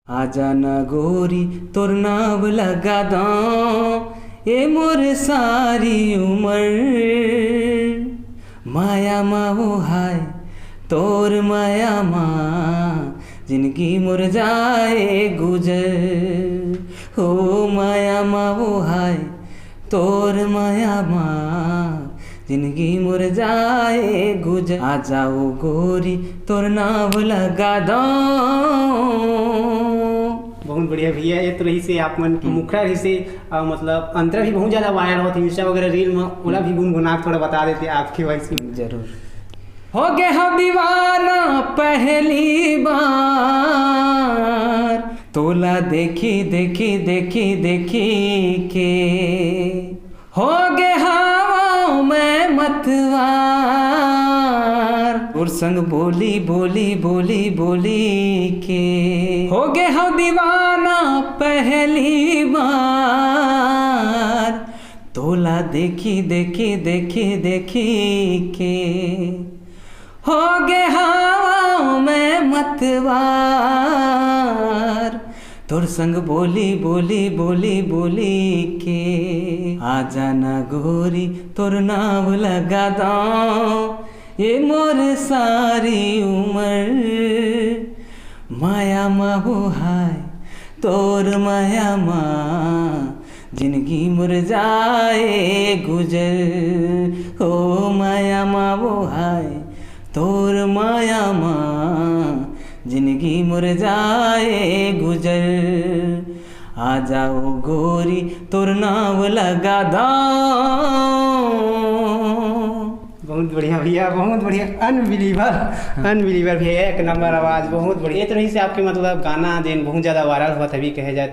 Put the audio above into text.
आजा न गोरी तोर नाम लगा दो ए मोर सारी उमर। माया माओ हाय तोर माया माँ जिनकी मोर जाए गुजर। हो माया माओ हाय तोर माया माँ जिनकी मुर जाए गुजर। आ जाओ गोरी तोर नाम लगा दो। बहुत बढ़िया भैया। ये तो रही से आप मन मुखरा रही से मतलब अंतरा भी बहुत ज़्यादा वायरल होती इंस्टा वगैरह रील में ओला भी गुनगुना थोड़ा बता देते आपके वॉइस में। जरूर। हो गए हो दीवाना पहली बार तोला देखी देखी देखी देखी के। हो गए हवा में मतवार और संग बोली बोली बोली बोली के। हो गए हो दीवाना पहली बार तोला देखी देखी देखी देखी के। हो गए हवा में मतवार तोर संग बोली बोली बोली बोली के। आ जाना गोरी तोर नाम लगा दो ये मोर सारी उमर। माया माँ हाय तोर माया माँ जिंदगी मुर जाए गुजर। हो माया माँ हाय तोर माया माँ जिंदगी मुर जाए गुजर। आ जाओ गोरी तोर नाम लगा दो। बहुत बढ़िया भैया, बहुत बढ़िया। अनबिलीवर भैया, एक नंबर आवाज़, बहुत बढ़िया। ये तो रही से आपके मतलब गाना देन बहुत ज़्यादा वायरल हुआ तभी कहे जाए।